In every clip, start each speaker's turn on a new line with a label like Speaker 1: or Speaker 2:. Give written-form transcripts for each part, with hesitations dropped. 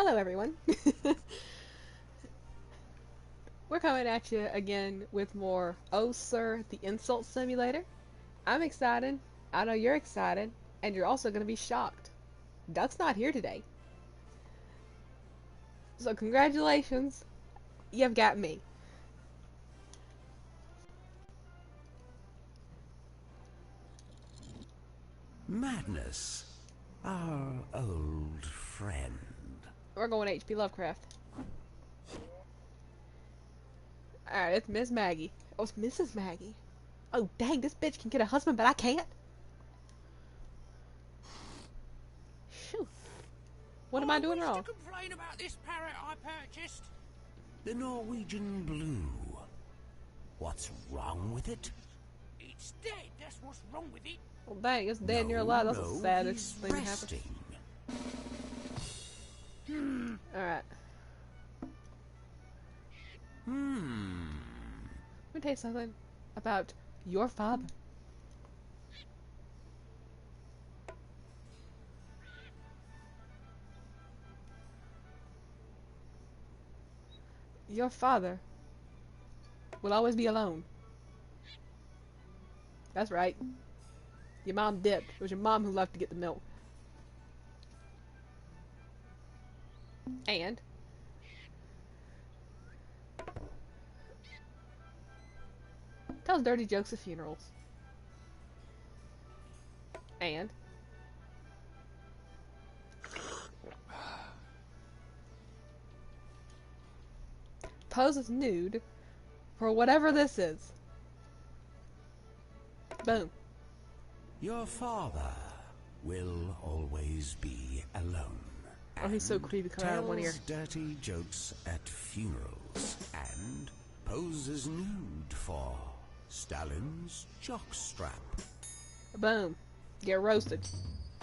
Speaker 1: Hello, everyone. We're coming at you again with more Oh Sir, the Insult Simulator. I'm excited. I know you're excited. And you're also going to be shocked. Duck's not here today. So congratulations. You've got me.
Speaker 2: Madness, our old friend.
Speaker 1: We're going H.P. Lovecraft. Alright, it's Miss Maggie. Oh, it's Mrs. Maggie. Oh, dang, this bitch can get a husband, but I can't. Shoot. What am I doing wrong?
Speaker 3: To complain about this parrot I purchased.
Speaker 2: The Norwegian blue. What's wrong with it?
Speaker 3: It's dead, that's what's wrong with it.
Speaker 1: Well, dang, it's dead and you're alive. That's the saddest thing to happen. Alright. Let me tell you something about your father. Your father will always be alone. That's right. Your mom dipped. It was your mom who left to get the milk. And tells dirty jokes at funerals. And poses nude for whatever this is. Boom.
Speaker 2: Your father will always be alone.
Speaker 1: Oh, he's so creepy coming out of one ear.
Speaker 2: Tells dirty jokes at funerals and poses nude for Stalin's jockstrap.
Speaker 1: Boom. Get roasted.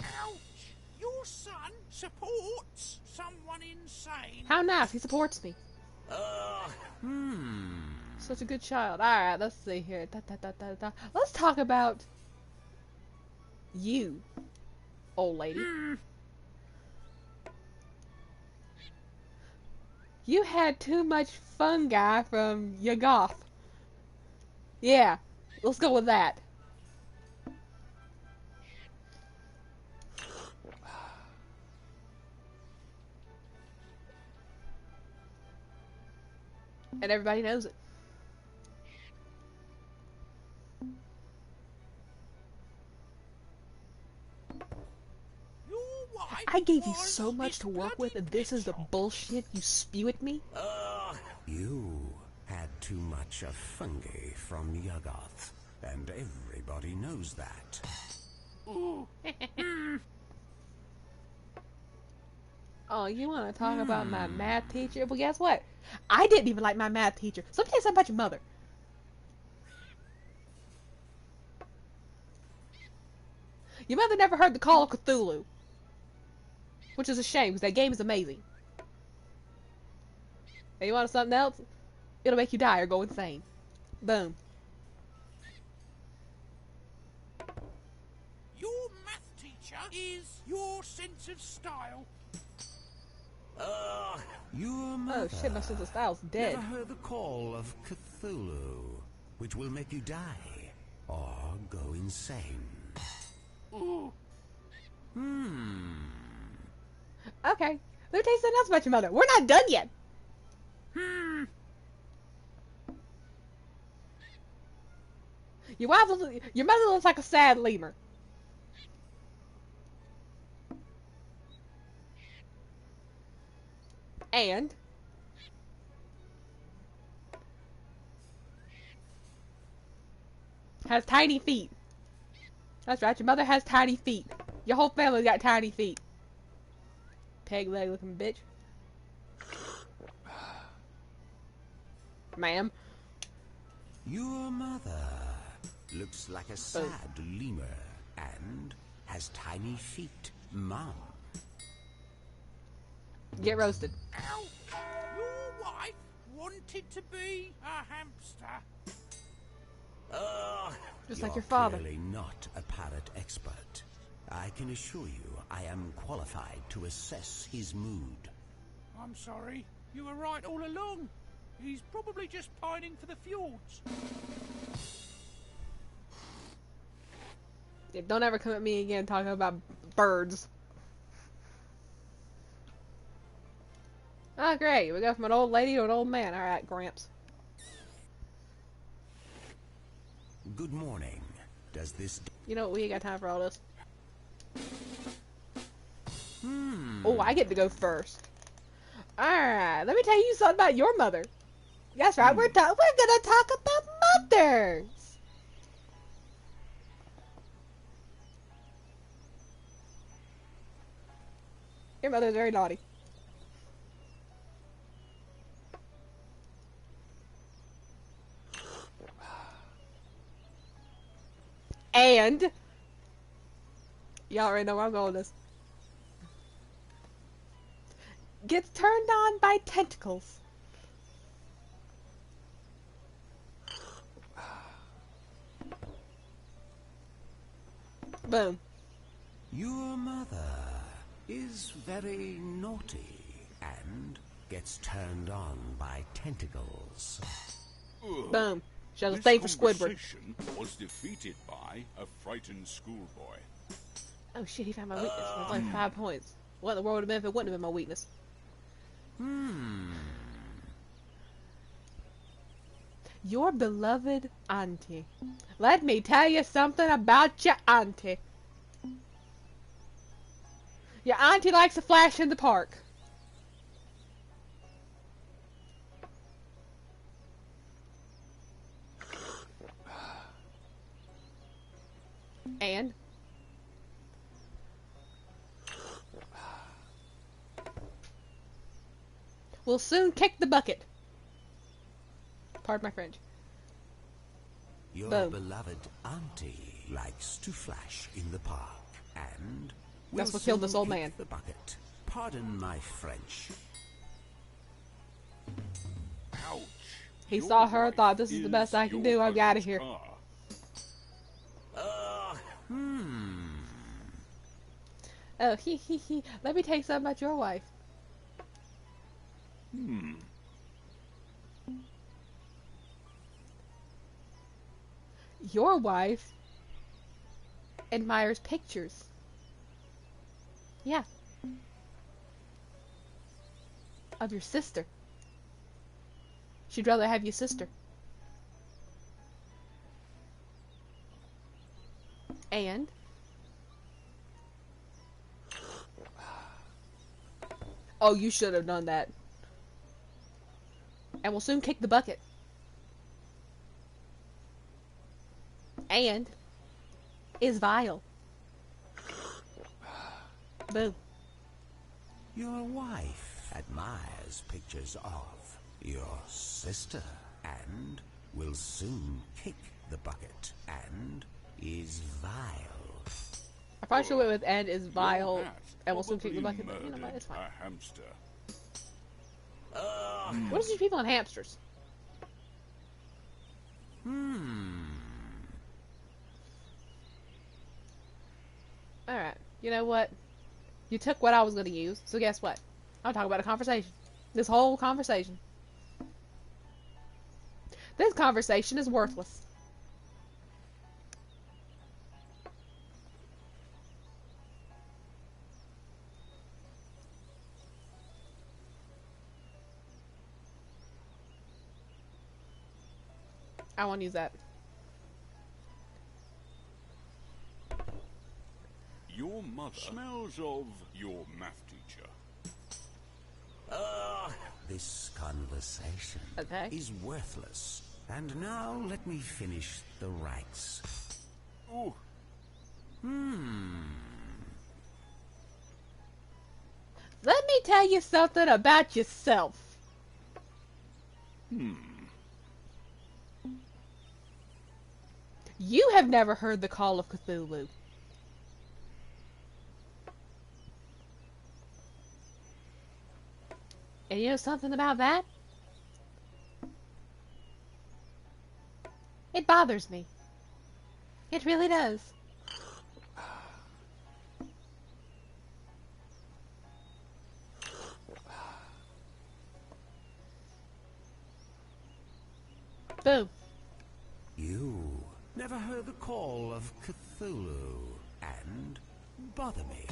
Speaker 3: Ouch! Your son supports someone insane.
Speaker 1: How nice. He supports me. Such a good child. Alright, let's see here. Let's talk about you, old lady. You had too much fungi from Yuggoth. Yeah, let's go with that. And everybody knows it. I gave you so much to work with, and this is the bullshit you spew at me?
Speaker 2: You had too much of fungi from Yuggoth, and everybody knows that.
Speaker 1: Oh, you want to talk about my math teacher? Well, guess what? I didn't even like my math teacher. So let me tell you something about your mother. Your mother never heard the Call of Cthulhu. Which is a shame, because that game is amazing. And you want something else? It'll make you die or go insane. Boom.
Speaker 3: Your math teacher is your sense of style.
Speaker 2: Your mother
Speaker 1: Oh shit, my sense of style's dead.
Speaker 2: never heard the call of Cthulhu, which will make you die or go insane.
Speaker 1: Okay, let me tell you something else about your mother. We're not done yet. Your mother looks like a sad lemur. And has tiny feet. That's right, your mother has tiny feet. Your whole family's got tiny feet. Peg leg looking bitch. Ma'am.
Speaker 2: Your mother looks like a sad lemur and has tiny feet, Mom.
Speaker 1: Get roasted.
Speaker 3: Ouch! Your wife wanted to be a hamster.
Speaker 1: Just like your father.
Speaker 2: Clearly not a parrot expert. I can assure you I am qualified to assess his mood.
Speaker 3: I'm sorry. You were right all along. He's probably just pining for the fjords.
Speaker 1: Yeah, don't ever come at me again talking about birds. Ah, great. We go from an old lady to an old man. Alright, Gramps.
Speaker 2: Good morning. Does this...
Speaker 1: You know what? We ain't got time for all this. Oh, I get to go first. Alright, let me tell you something about your mother. That's right, we're gonna talk about mothers. Your mother's very naughty. And y'all already know where I'm going with this. Gets turned on by tentacles. Boom.
Speaker 2: Your mother is very naughty and gets turned on by tentacles.
Speaker 1: Boom. She has a
Speaker 3: This
Speaker 1: thing for Squidward.
Speaker 3: conversation was defeated by a frightened schoolboy.
Speaker 1: Oh shit, he found my weakness. It's like 5 points. What in the world would have been if it wouldn't have been my weakness? Your beloved auntie. Let me tell you something about your auntie. Your auntie likes to flash in the park. And we'll soon kick the bucket. Pardon my French.
Speaker 2: Your
Speaker 1: Boom.
Speaker 2: beloved auntie likes to flash in the park and...
Speaker 1: That's
Speaker 2: will
Speaker 1: what killed
Speaker 2: soon
Speaker 1: this old
Speaker 2: kick
Speaker 1: man.
Speaker 2: The bucket. Pardon my French.
Speaker 3: Ouch.
Speaker 1: He
Speaker 3: Your
Speaker 1: saw her,
Speaker 3: wife
Speaker 1: thought this is the best I can do, I'm out of here.
Speaker 3: car.
Speaker 1: Oh, he. Let me tell you something about your wife. Your wife admires pictures. Yeah. Of your sister. She'd rather have your sister. And oh, you should have done that. And we'll soon kick the bucket. And is vile. Boom.
Speaker 2: Your wife admires pictures of your sister and will soon kick the bucket and is vile.
Speaker 1: I probably should have went with and is vile.
Speaker 3: Your hat
Speaker 1: And we'll soon kick the
Speaker 3: probably
Speaker 1: bucket. But you know what? It's fine.
Speaker 3: a hamster.
Speaker 1: What is these people and hamsters? Alright. You know what? You took what I was going to use, so guess what? I'm talking about a conversation. This whole conversation. This conversation is worthless. I won't use that.
Speaker 3: Your mother smells of your math teacher.
Speaker 2: This conversation
Speaker 1: Okay.
Speaker 2: is worthless. And now let me finish the rites.
Speaker 3: Ooh,
Speaker 1: Let me tell you something about yourself. You have never heard the call of Cthulhu. And you know something about that? It bothers me. It really does. Boom.
Speaker 2: You never heard the call of Cthulhu and bother me.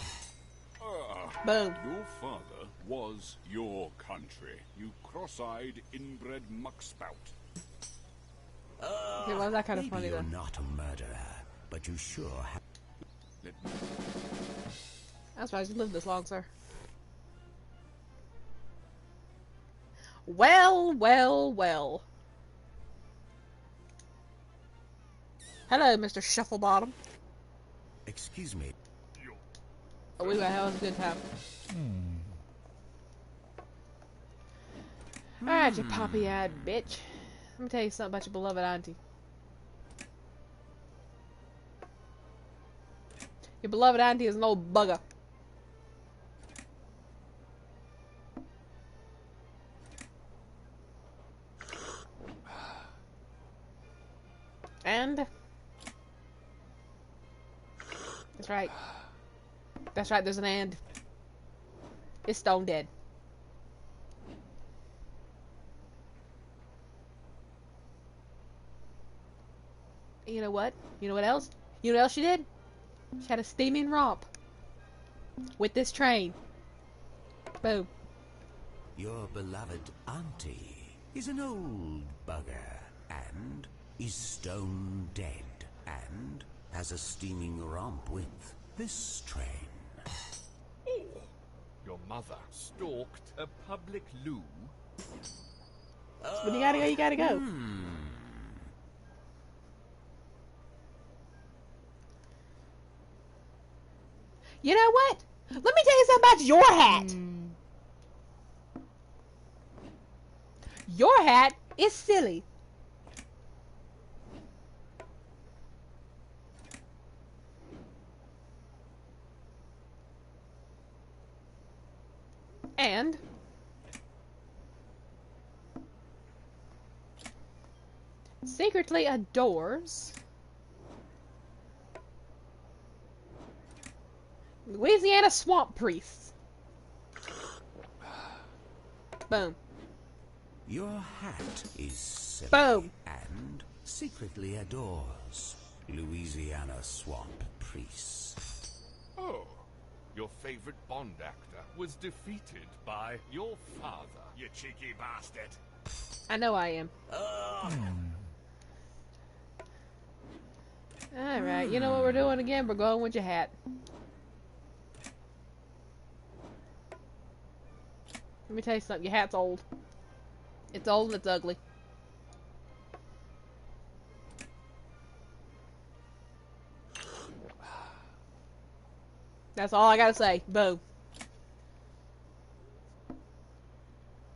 Speaker 1: Boom.
Speaker 4: Your father was your country, you cross-eyed, inbred muckspout.
Speaker 1: Okay, well, that kind of
Speaker 2: Maybe
Speaker 1: funny
Speaker 2: you're
Speaker 1: though.
Speaker 2: not a murderer, but you sure have.
Speaker 4: Let me...
Speaker 1: I'm surprised you lived this long, sir. Well, well, well. Hello, Mr. Shufflebottom.
Speaker 2: Excuse me.
Speaker 1: Oh, we got hell of a good time. Alright, you poppy-eyed bitch. Let me tell you something about your beloved auntie. Your beloved auntie is an old bugger. And... That's right. That's right, there's an and. It's stone dead. You know what? You know what else? You know what else she did? She had a steaming romp. With this train. Boom.
Speaker 2: Your beloved auntie is an old bugger and is stone dead and has a steaming romp with this train.
Speaker 5: Your mother stalked a public loo?
Speaker 1: When you gotta go, you gotta go. You know what? Let me tell you something about your hat. Your hat is silly. And secretly adores Louisiana swamp priests. Boom.
Speaker 2: Your hat is silly
Speaker 1: Boom.
Speaker 2: and secretly adores Louisiana swamp priests.
Speaker 5: Oh, your favorite Bond actor was defeated by your father, you cheeky bastard.
Speaker 1: I know I am. Alright, you know what we're doing again? We're going with your hat. Let me tell you something, your hat's old. It's old and it's ugly. That's all I gotta say. Boom.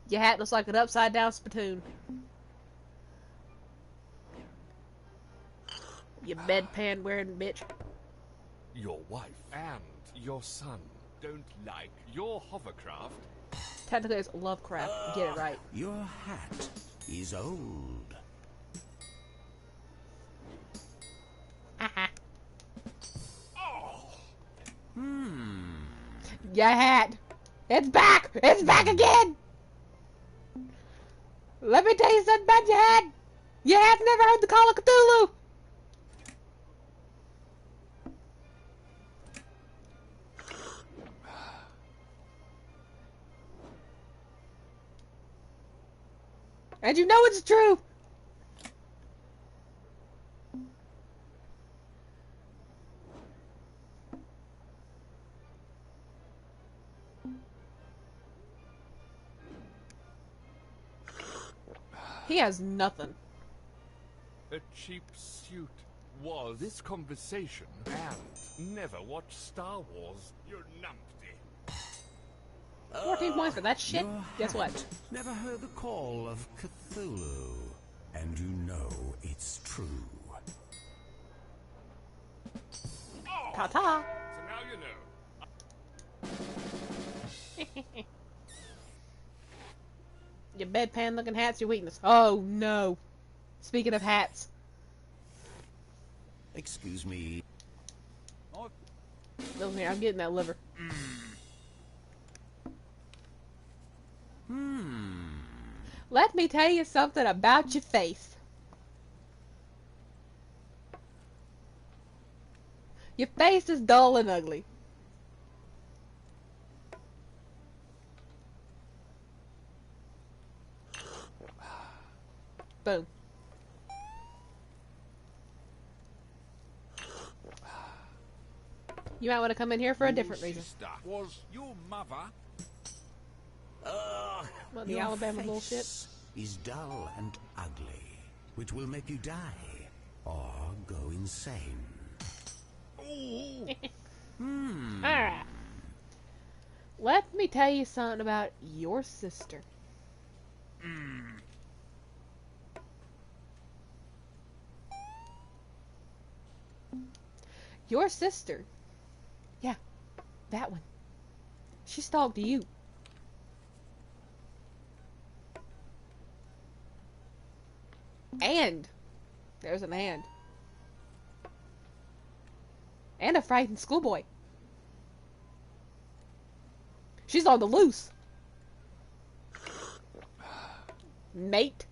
Speaker 1: Your hat looks like an upside down spittoon. You bedpan wearing bitch.
Speaker 5: Your wife and your son don't like your hovercraft.
Speaker 1: Technically it's Lovecraft. Get it right.
Speaker 2: Your hat is old.
Speaker 1: Your hat. It's back! It's back again! Let me tell you something about your hat. Your hat's never heard the call of Cthulhu. And you know it's true. He has nothing.
Speaker 5: A cheap suit. Was this conversation and never watch Star Wars, you numpty.
Speaker 1: 14 points for that shit?
Speaker 2: Your
Speaker 1: Guess what?
Speaker 2: hat never heard the call of Cthulhu, and you know it's true.
Speaker 1: Ta-ta.
Speaker 5: So now you know.
Speaker 1: Your bedpan looking hat's your weakness. Oh no. Speaking of hats.
Speaker 2: Excuse me.
Speaker 1: Look here, I'm getting that liver. Let me tell you something about your face. Your face is dull and ugly. Boom. You might want to come in here for a different reason.
Speaker 3: Sister was your mother.
Speaker 1: What, the
Speaker 2: Your
Speaker 1: Alabama
Speaker 2: face
Speaker 1: bullshit?
Speaker 2: is dull and ugly, which will make you die or go insane.
Speaker 1: Alright. Let me tell you something about your sister. Your sister. Yeah, that one. She stalked you. And there's an and. And a frightened schoolboy. She's on the loose. Mate.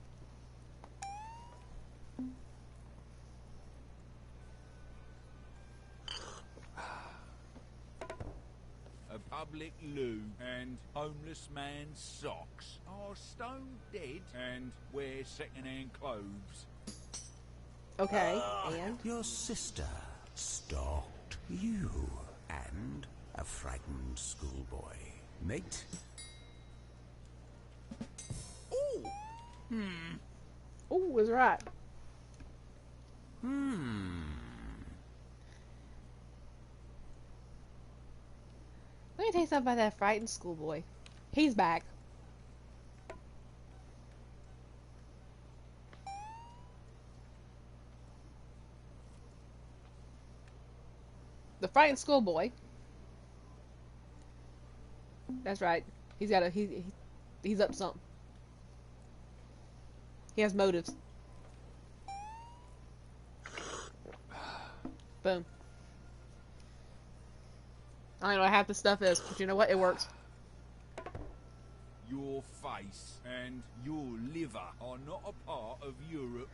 Speaker 3: A public loo and homeless man's socks are stone dead and wear second-hand clothes.
Speaker 1: Okay, and?
Speaker 2: Your sister stalked you and a frightened schoolboy. Mate?
Speaker 1: Ooh, was right. Let me tell you something about that frightened schoolboy. He's back. The frightened schoolboy. That's right. He's got a he's up to something. He has motives. Boom. I don't know what half the stuff is, but you know what? It works.
Speaker 3: Your face and your liver are not a part of Europe.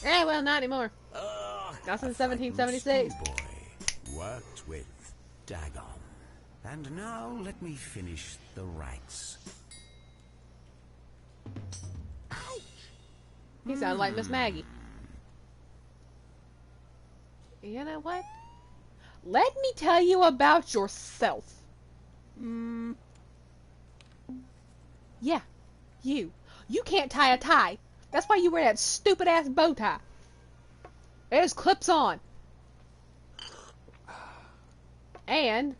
Speaker 1: Eh, well, not anymore. Not since 1776.
Speaker 2: Schoolboy worked with Dagon. And now let me finish the rites.
Speaker 1: He sounds like Miss Maggie. You know what? Let me tell you about yourself. Yeah, you. You can't tie a tie. That's why you wear that stupid ass bow tie. There's clips on. And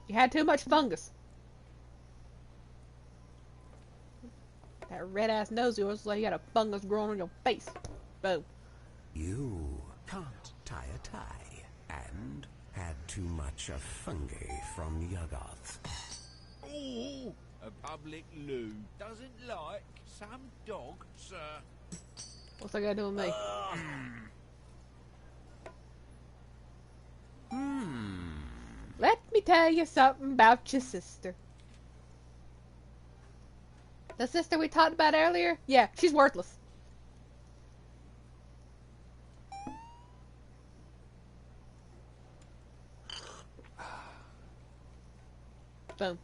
Speaker 1: you had too much fungus. That red ass nose of yours looks like you got a fungus growing on your face. Boom.
Speaker 2: You can't tie a tie and had too much of fungi from Yuggoth.
Speaker 3: Oh, a public loo doesn't like some dog, sir.
Speaker 1: What's that got to do with me? Let me tell you something about your sister. The sister we talked about earlier? Yeah, she's worthless. Boom.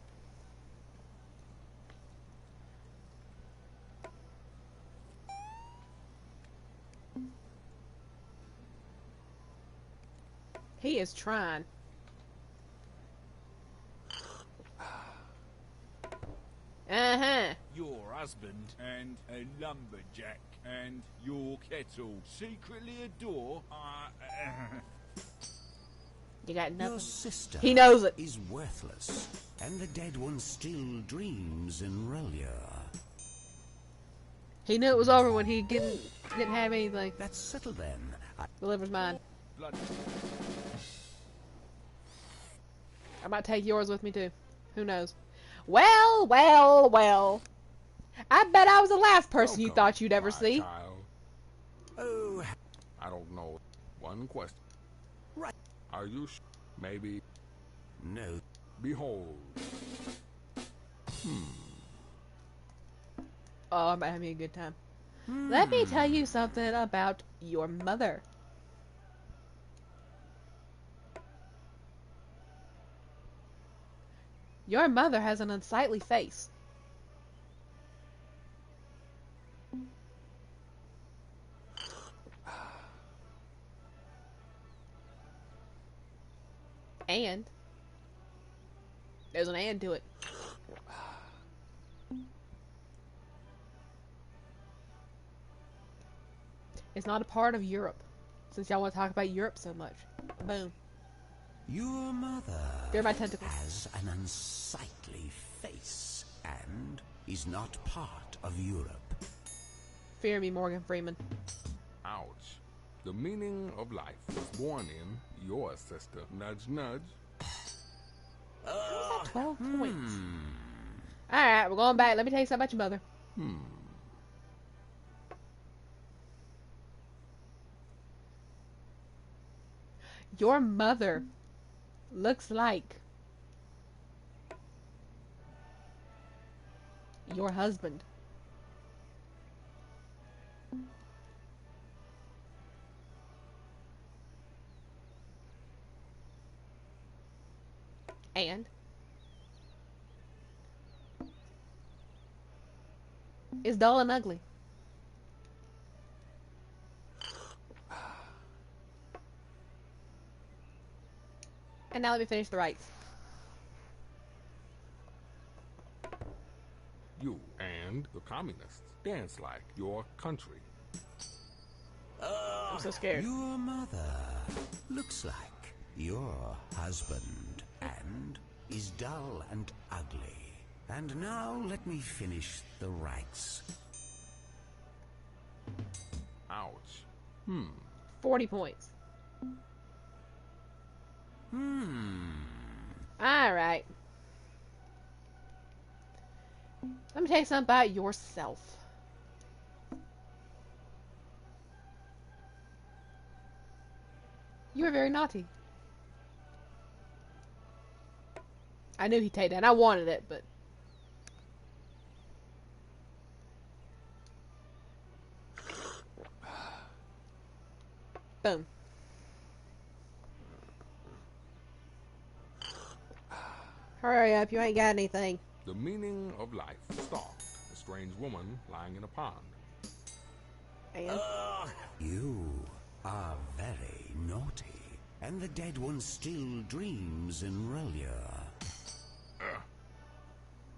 Speaker 1: He is trying. Uh-huh.
Speaker 3: Your husband and a lumberjack and your kettle secretly adore.
Speaker 1: You got
Speaker 2: Your
Speaker 1: nothing.
Speaker 2: sister
Speaker 1: He knows it.
Speaker 2: is worthless, and the dead one still dreams in Relia.
Speaker 1: He knew it was over when he didn't have anything.
Speaker 2: That's settled then.
Speaker 1: The liver's mine.
Speaker 3: Bloody
Speaker 1: I might take yours with me too. Who knows? Well, well, well. I bet I was the last person you
Speaker 5: Welcome,
Speaker 1: thought you'd ever
Speaker 5: my
Speaker 1: see.
Speaker 5: child.
Speaker 2: Oh,
Speaker 5: I don't know. One question.
Speaker 2: right.
Speaker 5: Are you maybe
Speaker 2: No.
Speaker 5: behold?
Speaker 1: Oh, I might have me a good time. Let me tell you something about your mother. Your mother has an unsightly face. And there's an and to it. It's not a part of Europe, since y'all want to talk about Europe so much. Boom.
Speaker 2: Your mother
Speaker 1: They're my tentacles.
Speaker 2: has an unsightly face and is not part of Europe.
Speaker 1: Fear me, Morgan Freeman.
Speaker 5: Ouch. The meaning of life was born in your sister. Nudge, nudge.
Speaker 1: How's that 12 points? Alright, we're going back. Let me tell you something about your mother. Your mother looks like your husband. And is dull and ugly. And now let me finish the rights.
Speaker 5: You and the communists dance like your country.
Speaker 1: I'm so scared.
Speaker 2: Your mother looks like your husband and is dull and ugly. And now let me finish the rites.
Speaker 5: Ouch.
Speaker 1: 40 points. Alright. Let me tell you something about yourself. You were very naughty. I knew he'd take that. I wanted it, but... Boom. Hurry up, you ain't got anything.
Speaker 5: The meaning of life. Stalked. A strange woman lying in a pond.
Speaker 1: And
Speaker 2: You are very naughty, and the dead one still dreams in Relia.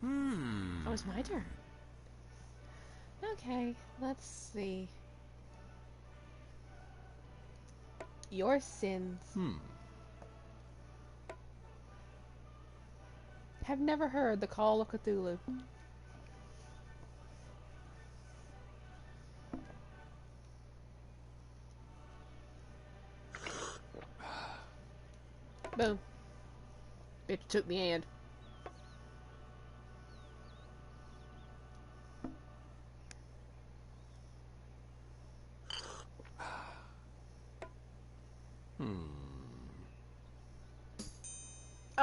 Speaker 1: oh, it's my turn. Okay, let's see. Your sins have never heard the call of Cthulhu. Boom. Bitch took the hand.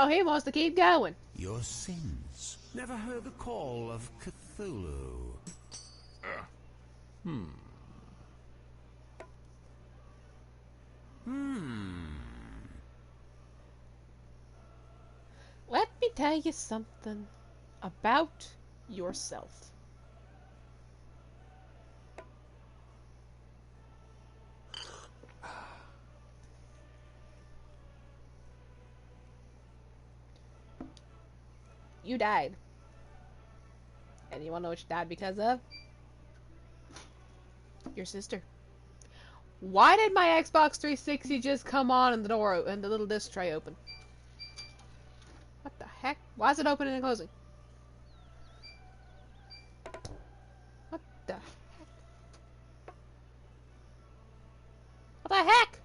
Speaker 1: Oh, he wants to keep going.
Speaker 2: Your sins never heard the call of Cthulhu.
Speaker 1: Let me tell you something about yourself. You died. And you wanna know what you died because of? Your sister. Why did my Xbox 360 just come on and the door and the little disc tray open? What the heck? Why is it opening and closing? What the heck? What the heck?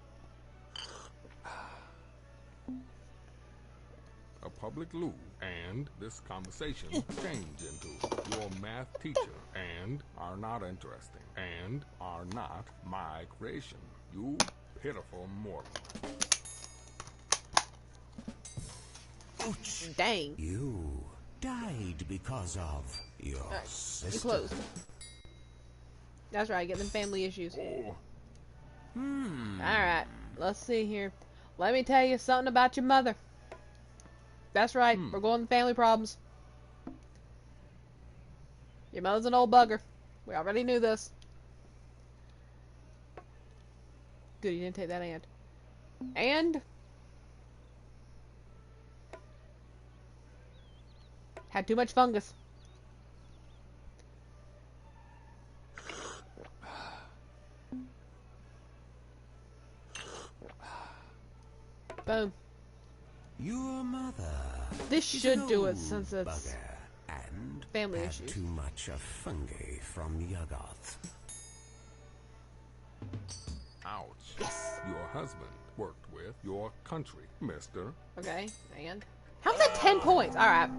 Speaker 5: A public loo, and this conversation changed into your math teacher, and are not interesting, and are not my creation. You pitiful mortal.
Speaker 2: Ouch!
Speaker 1: Dang.
Speaker 2: You died because of your sister.
Speaker 1: You closed. That's right, get them family issues.
Speaker 5: Oh,
Speaker 1: Alright, let's see here. Let me tell you something about your mother. That's right, we're going to family problems. Your mother's an old bugger. We already knew this. Good, you didn't take that and. And had too much fungus. Boom.
Speaker 2: Your mother.
Speaker 1: This
Speaker 2: is
Speaker 1: should
Speaker 2: an
Speaker 1: do it
Speaker 2: old
Speaker 1: since it's
Speaker 2: bugger and
Speaker 1: family
Speaker 2: had
Speaker 1: issues.
Speaker 2: too much of fungi from Yuggoth.
Speaker 5: ouch.
Speaker 1: Yes.
Speaker 5: Your husband worked with your country, mister.
Speaker 1: Okay, and how's that 10 points? Alright.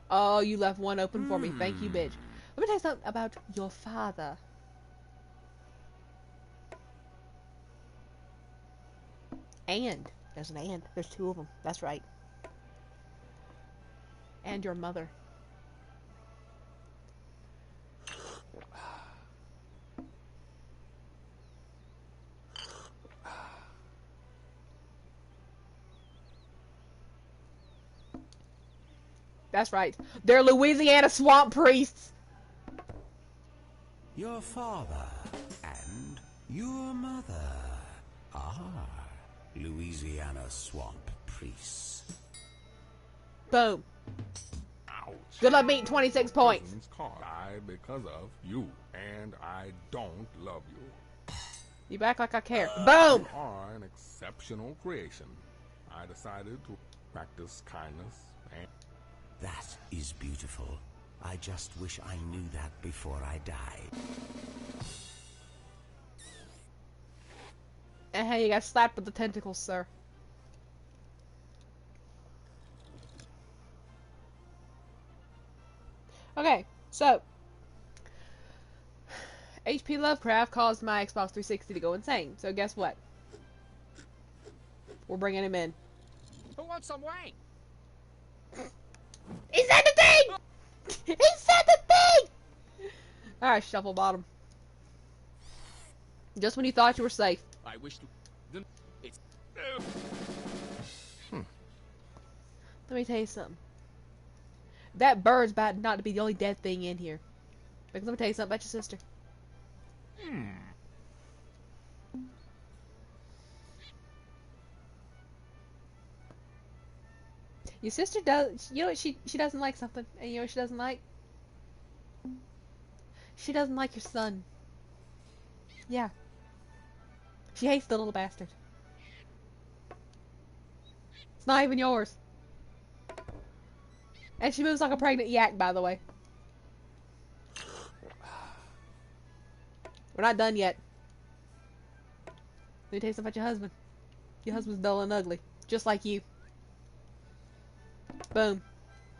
Speaker 1: Oh, you left one open for me. Thank you, bitch. Let me tell you something about your father. And. There's an and. There's two of them. That's right. And your mother. That's right. They're Louisiana swamp priests.
Speaker 2: Your father and your mother are Louisiana swamp priests.
Speaker 1: Boom.
Speaker 5: Ouch.
Speaker 1: Good luck beating 26 points.
Speaker 5: Cousin's car died because of you, and I don't love you.
Speaker 1: You back like I care. Boom.
Speaker 5: You are an exceptional creation. I decided to practice kindness and
Speaker 2: That is beautiful. I just wish I knew that before I died.
Speaker 1: And hey, you got slapped with the tentacles, sir. Okay, so HP Lovecraft caused my Xbox 360 to go insane. So guess what? We're bringing him in.
Speaker 6: Who wants some wang?
Speaker 1: He said the thing! He said the thing! Alright, shuffle bottom. Just when you thought you were safe.
Speaker 6: I wish to. Then it's.
Speaker 1: Let me tell you something. That bird's about not to be the only dead thing in here. Because let me tell you something about your sister. Your sister does, you know what, she doesn't like something. And you know what she doesn't like? She doesn't like your son. Yeah. She hates the little bastard. It's not even yours. And she moves like a pregnant yak, by the way. We're not done yet. Let me tell you something about your husband. Your husband's dull and ugly. Just like you. Boom.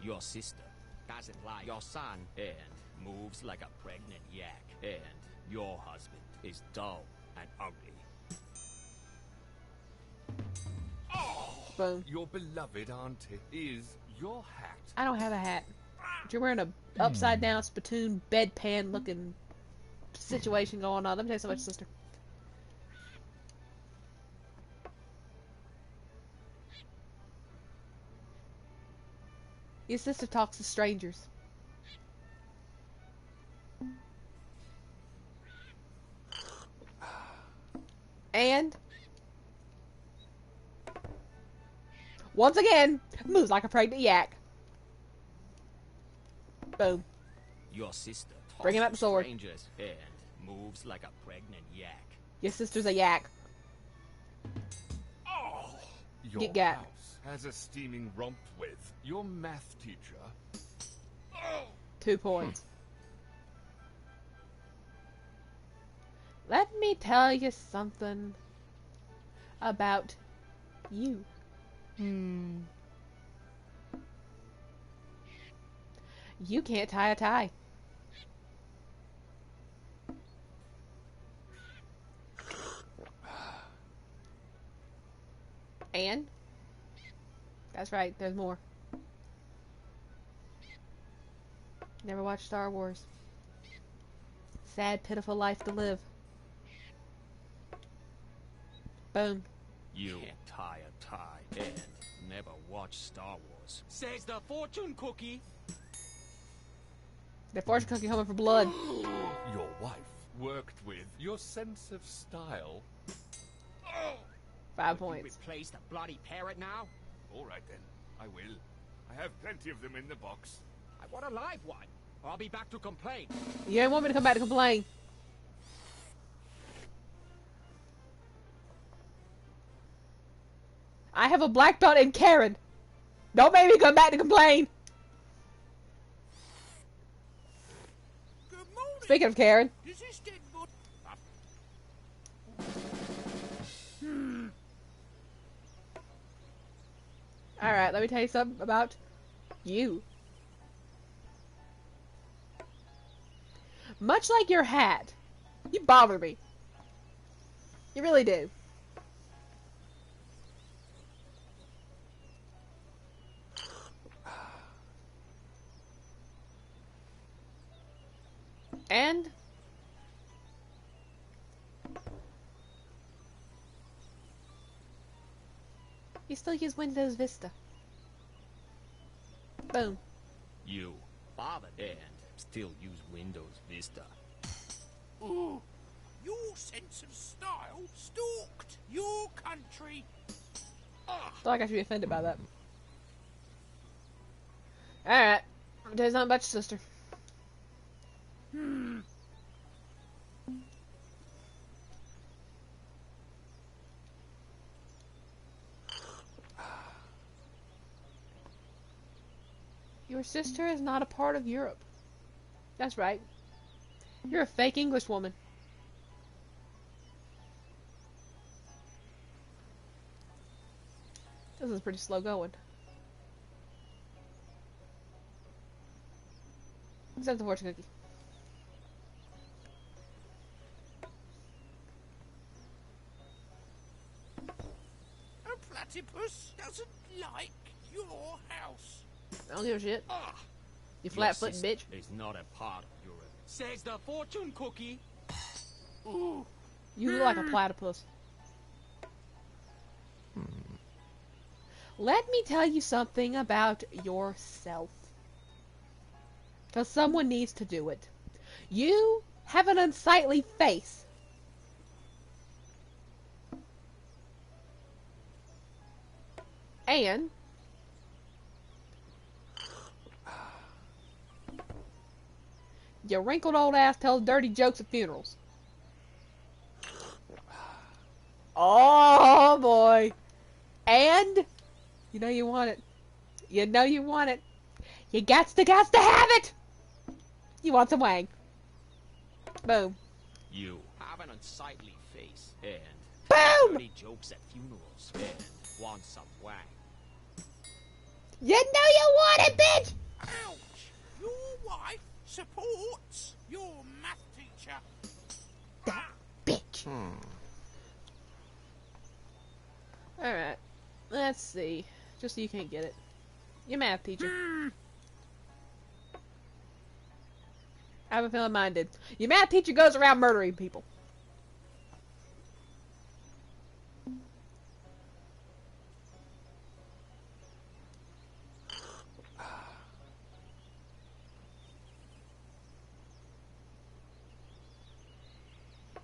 Speaker 6: Your sister doesn't like your son and moves like a pregnant yak. And your husband is dull and ugly.
Speaker 1: Boom.
Speaker 7: Your beloved auntie is your hat.
Speaker 1: I don't have a hat. But you're wearing a upside down spittoon bedpan looking situation going on. Let me tell you so much, sister. Your sister talks to strangers. And once again, moves like a pregnant yak. Boom.
Speaker 6: Your sister talks
Speaker 1: Bring him out
Speaker 6: to
Speaker 1: the sword.
Speaker 6: strangers and moves like a pregnant yak.
Speaker 1: Your sister's a yak.
Speaker 7: Your
Speaker 1: Get gat.
Speaker 7: house has a steaming romp with your math teacher.
Speaker 1: 2 points. Let me tell you something about you. You can't tie a tie. And that's right, there's more. Never watched Star Wars. Sad, pitiful life to live. Boom.
Speaker 6: You can't tie a tie and never watch Star Wars. Says the fortune cookie.
Speaker 1: The fortune cookie coming for blood.
Speaker 7: Your wife worked with your sense of style.
Speaker 1: 5
Speaker 6: You
Speaker 1: points.
Speaker 6: replace the bloody parrot now?
Speaker 4: All right then, I will. I have plenty of them in the box.
Speaker 6: I want a live one, or I'll be back to complain.
Speaker 1: You ain't want me to come back to complain. I have a black belt in Karen. Don't make me come back to complain.
Speaker 3: Good morning.
Speaker 1: Speaking of Karen.
Speaker 3: Does this dead body...
Speaker 1: Alright, let me tell you something about you. Much like your hat, you bother me. You really do. And you still use Windows Vista. Boom.
Speaker 6: You bothered and still use Windows Vista.
Speaker 3: Ooh, your sense of style stalked your country.
Speaker 1: Feel like I should be offended by that. Alright. I'll tell you something about your sister. Your sister is not a part of Europe. That's right. You're a fake English woman. This is pretty slow going. Except the fortune cookie.
Speaker 3: A platypus doesn't like your house.
Speaker 1: I don't give a shit.
Speaker 6: Ah,
Speaker 1: You
Speaker 6: your
Speaker 1: flat-footed
Speaker 6: sister
Speaker 1: bitch.
Speaker 6: is not a part of Europe. Says the fortune cookie.
Speaker 3: Ooh,
Speaker 1: You look like a platypus. Let me tell you something about yourself. Because someone needs to do it. You have an unsightly face. And your wrinkled old ass tells dirty jokes at funerals. Oh boy. And you know you want it. You know you want it. You gots to have it. You want some wang. Boom.
Speaker 6: You have an unsightly face and
Speaker 1: Boom!
Speaker 6: dirty jokes at funerals and want some wang.
Speaker 1: You know you want it, bitch!
Speaker 3: ouch! Your wife supports your math teacher.
Speaker 1: That bitch. Alright. Let's see. Just so you can't get it. Your math teacher. I have a feeling mine did. Your math teacher goes around murdering people.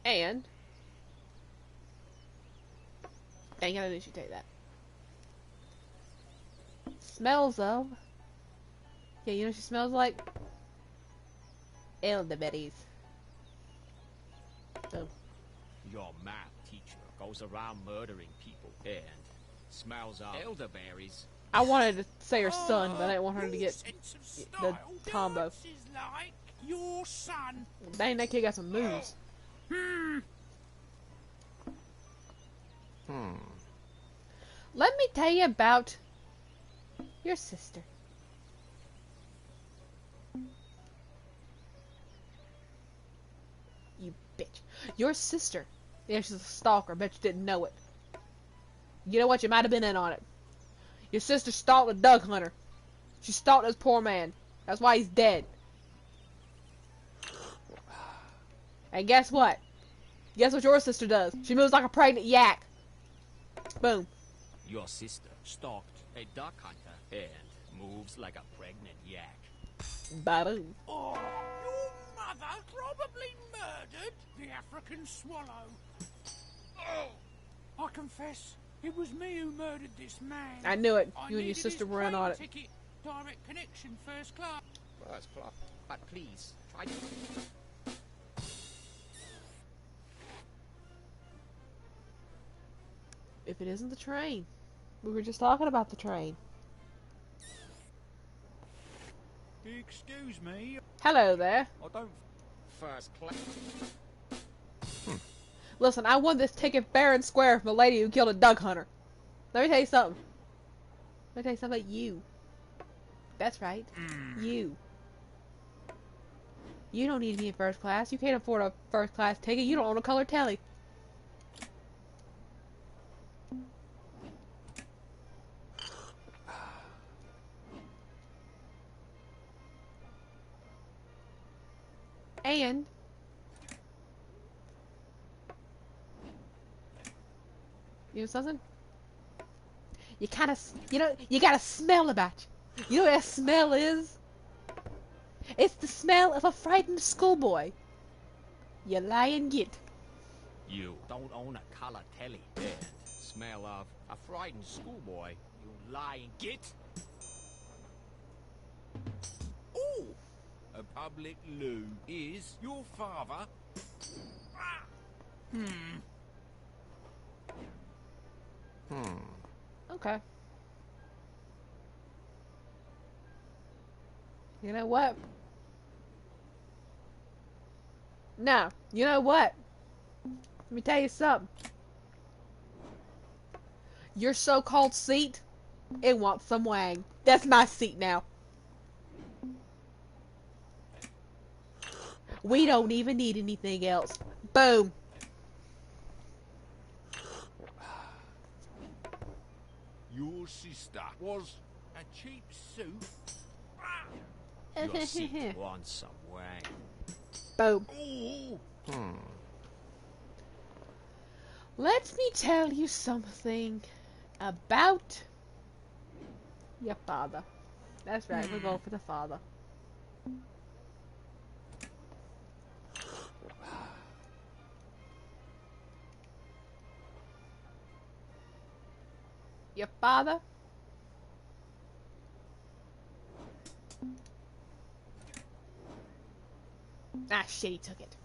Speaker 1: And dang it, I didn't tell you that. Smells of. Yeah, you know what she smells like? Elderberries. Boom.
Speaker 6: Your math teacher goes around murdering people and smells of elderberries.
Speaker 1: I wanted to say her son, but I didn't want her to
Speaker 3: Your
Speaker 1: get
Speaker 3: sense of
Speaker 1: the
Speaker 3: style
Speaker 1: combo.
Speaker 3: dances like your son.
Speaker 1: Dang, that kid got some moves. Let me tell you about your sister. You bitch. Your sister. Yeah, she's a stalker. Bet you didn't know it. You know what? You might have been in on it. Your sister stalked a Doug Hunter. She stalked this poor man. That's why he's dead. And guess what? Guess what your sister does? She moves like a pregnant yak. Boom.
Speaker 6: Your sister stalked a duck hunter and moves like a pregnant yak.
Speaker 1: Ba-boom.
Speaker 3: Oh, your mother probably murdered the African swallow. Oh, I confess, it was me who murdered this man.
Speaker 1: I knew it.
Speaker 3: I
Speaker 1: You and your
Speaker 3: needed
Speaker 1: sister
Speaker 3: his
Speaker 1: were in on it.
Speaker 3: plane ticket, direct connection, first class.
Speaker 6: First class. But please, try to...
Speaker 1: If it isn't the train. We were just talking about the train.
Speaker 3: Excuse me,
Speaker 1: Hello there.
Speaker 3: I don't...
Speaker 6: First class.
Speaker 1: Listen, I won this ticket fair and square from a lady who killed a duck hunter. Let me tell you something. Let me tell you something about you. That's right. You. You don't need to be in first class. You can't afford a first class ticket. You don't own a color telly. And you know something? You kind of, you got a smell about you. You know what that smell is? It's the smell of a frightened schoolboy. You lie and git.
Speaker 6: You don't own a color telly and smell of a frightened schoolboy. You lying git.
Speaker 3: Ooh! A public loo is your father.
Speaker 1: Okay. You know what? Now, you know what? Let me tell you something. Your so-called seat, it wants some wang. That's my seat now. We don't even need anything else. Boom.
Speaker 3: Your sister was a cheap suit.
Speaker 6: Your seat wants some wang.
Speaker 1: Boom.
Speaker 3: Ooh!
Speaker 1: Let me tell you something about your father. That's right, we're going for the father. Your father? Ah, shit, he took it.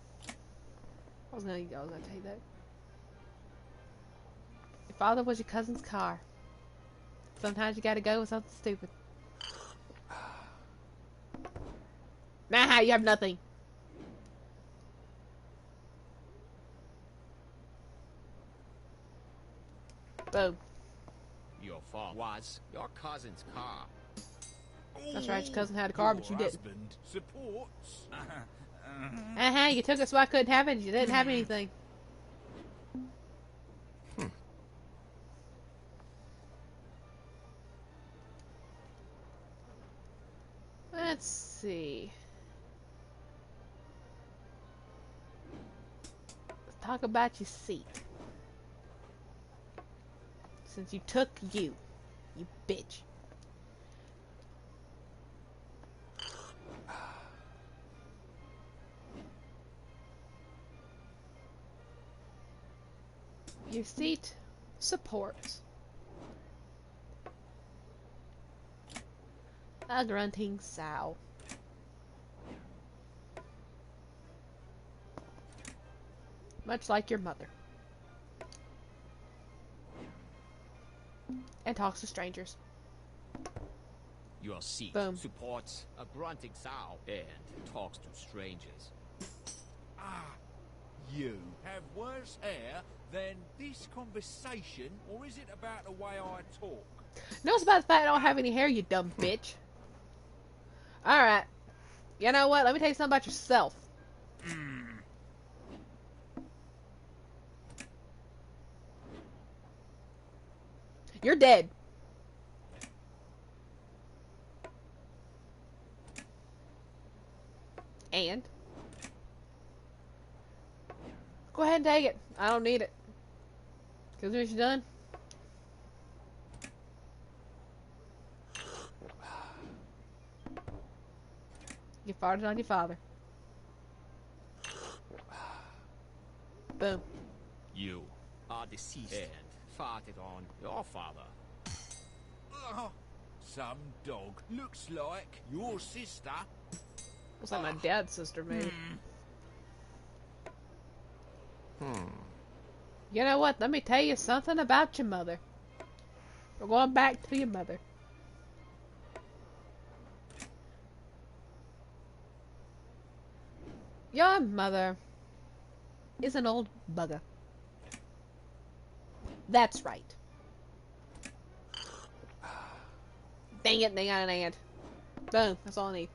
Speaker 1: I was gonna tell you that. Your father was your cousin's car. Sometimes you gotta go with something stupid. Nah, you have nothing. Boom.
Speaker 6: Your fault was your cousin's car.
Speaker 1: That's right, your cousin had a car, but you
Speaker 3: Your
Speaker 1: didn't.
Speaker 3: husband supports.
Speaker 1: You took it so I couldn't have it, you didn't have anything. Let's see. Let's talk about your seat. Since you took you bitch. Your seat supports a grunting sow. Much like your mother. And talks to strangers.
Speaker 6: Your seat
Speaker 1: Boom.
Speaker 6: supports a grunting sow and talks to strangers.
Speaker 3: You have worse hair than this conversation, or is it about the way I talk?
Speaker 1: No, it's about the fact I don't have any hair, you dumb bitch. Alright. You know what? Let me tell you something about yourself. You're dead. And ahead and take it. I don't need it. Cause when she's done. You farted on your father. Boom.
Speaker 6: You are deceased and farted on your father.
Speaker 3: Oh, some dog. Looks like your sister.
Speaker 1: Looks like my dad's sister, maybe. You know what? Let me tell you something about your mother. We're going back to your mother. Your mother is an old bugger. That's right. Dang it, they got an ant. Boom, that's all I need.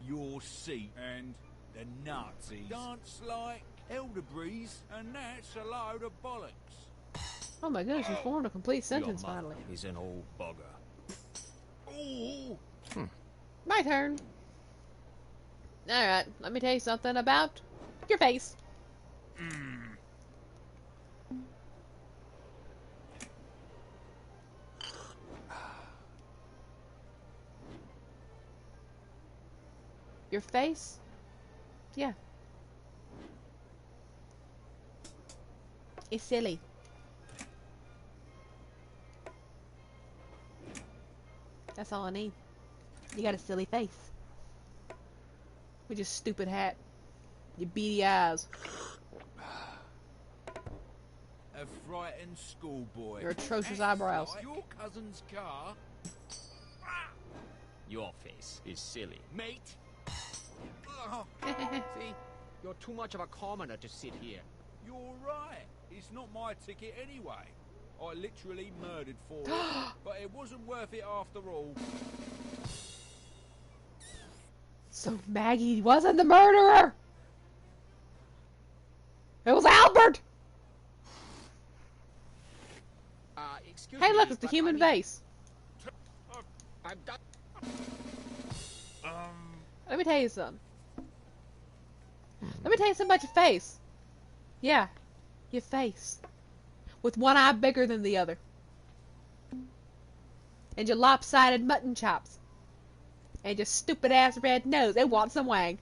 Speaker 3: Your seat and the Nazis dance like elder breeze, and that's a load of bollocks.
Speaker 1: Oh my goodness, you formed a complete sentence
Speaker 6: Your mother
Speaker 1: finally.
Speaker 6: is an old bugger.
Speaker 3: Oh,
Speaker 1: My turn. Alright, let me tell you something about your face. Your face? Yeah. It's silly. That's all I need. You got a silly face. With your stupid hat. Your beady eyes.
Speaker 3: a frightened schoolboy.
Speaker 1: Your atrocious
Speaker 3: Acts
Speaker 1: eyebrows.
Speaker 3: like your cousin's car.
Speaker 6: Your face is silly.
Speaker 3: Mate. Oh,
Speaker 6: See, you're too much of a commoner to sit here.
Speaker 3: you're right. It's not my ticket anyway. I literally murdered for it, but it wasn't worth it after all.
Speaker 1: So Maggie wasn't the murderer! It was Albert!
Speaker 6: Excuse
Speaker 1: Hey
Speaker 6: me,
Speaker 1: look, it's the
Speaker 6: but
Speaker 1: human
Speaker 6: I mean,
Speaker 1: face.
Speaker 6: I'm done.
Speaker 1: Let me tell you something. Let me tell you something about your face. Yeah, your face. With one eye bigger than the other. And your lopsided mutton chops. And your stupid ass red nose. It wants some wang.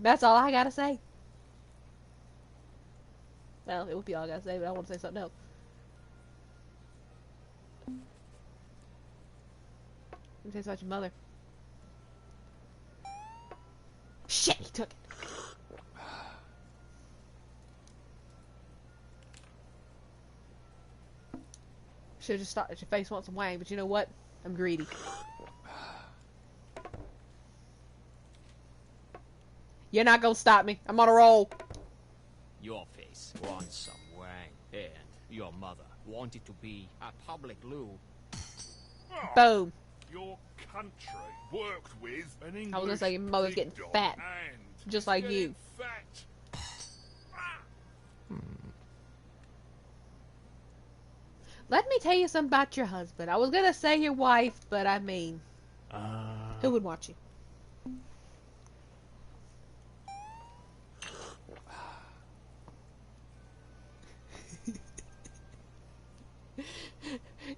Speaker 1: That's all I gotta say. Well, it would be all I gotta say, but I want to say something else. Let me tell you about your mother. Shit, he took it. Should've just thought that your face wants some wang, but you know what? I'm greedy. You're not gonna stop me. I'm on a roll.
Speaker 6: Your face wants some wang, and your mother wanted to be a public loo.
Speaker 1: Boom.
Speaker 4: Your country worked with an English
Speaker 1: I was gonna say your mother's
Speaker 4: big
Speaker 1: getting
Speaker 4: dog
Speaker 1: fat.
Speaker 4: and
Speaker 1: Just like
Speaker 4: getting
Speaker 1: you.
Speaker 4: Fat.
Speaker 1: Let me tell you something about your husband. I was gonna say your wife, but I mean, who would want you?